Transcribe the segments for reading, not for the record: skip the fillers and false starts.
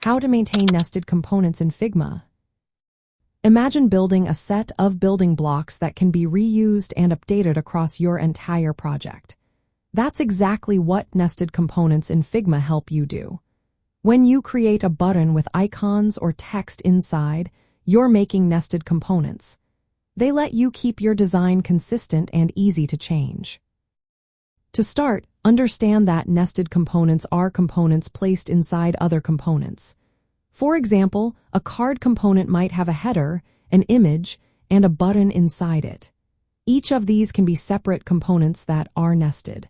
How to maintain nested components in Figma. Imagine building a set of building blocks that can be reused and updated across your entire project. That's exactly what nested components in Figma help you do. When you create a button with icons or text inside, you're making nested components. They let you keep your design consistent and easy to change. To start, understand that nested components are components placed inside other components. For example, a card component might have a header, an image, and a button inside it. Each of these can be separate components that are nested.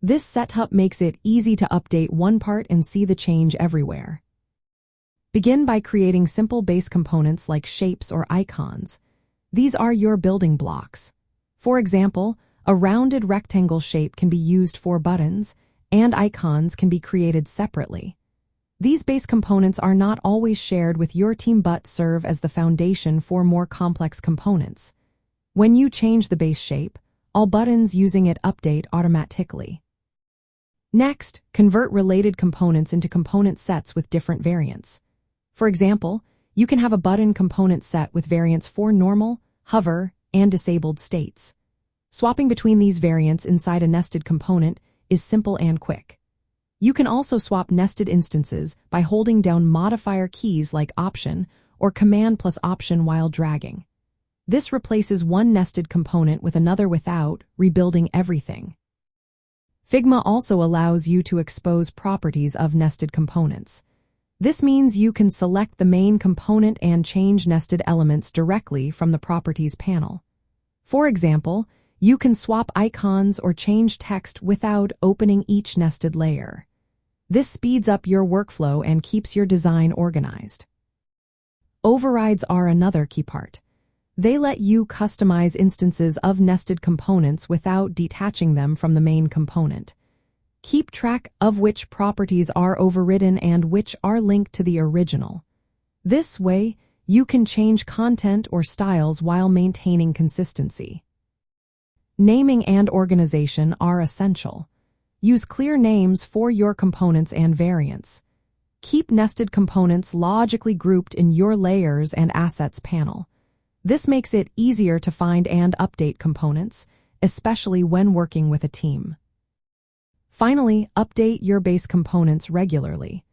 This setup makes it easy to update one part and see the change everywhere. Begin by creating simple base components like shapes or icons. These are your building blocks. For example, a rounded rectangle shape can be used for buttons, and icons can be created separately. These base components are not always shared with your team but serve as the foundation for more complex components. When you change the base shape, all buttons using it update automatically. Next, convert related components into component sets with different variants. For example, you can have a button component set with variants for normal, hover, and disabled states. Swapping between these variants inside a nested component is simple and quick. You can also swap nested instances by holding down modifier keys like Option or Command plus Option while dragging. This replaces one nested component with another without rebuilding everything. Figma also allows you to expose properties of nested components. This means you can select the main component and change nested elements directly from the Properties panel. For example, you can swap icons or change text without opening each nested layer. This speeds up your workflow and keeps your design organized. Overrides are another key part. They let you customize instances of nested components without detaching them from the main component. Keep track of which properties are overridden and which are linked to the original. This way, you can change content or styles while maintaining consistency. Naming and organization are essential. Use clear names for your components and variants. Keep nested components logically grouped in your Layers and Assets panel. This makes it easier to find and update components, especially when working with a team. Finally, update your base components regularly.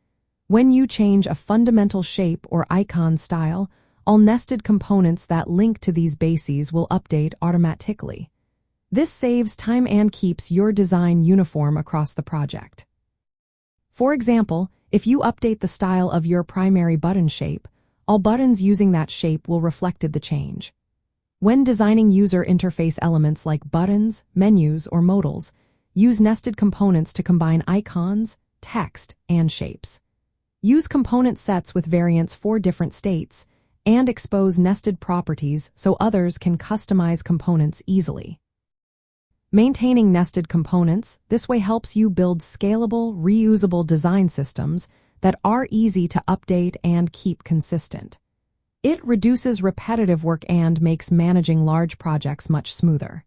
When you change a fundamental shape or icon style, all nested components that link to these bases will update automatically. This saves time and keeps your design uniform across the project. For example, if you update the style of your primary button shape, all buttons using that shape will reflect the change. When designing user interface elements like buttons, menus, or modals, use nested components to combine icons, text, and shapes. Use component sets with variants for different states, and expose nested properties so others can customize components easily. Maintaining nested components, this way helps you build scalable, reusable design systems that are easy to update and keep consistent. It reduces repetitive work and makes managing large projects much smoother.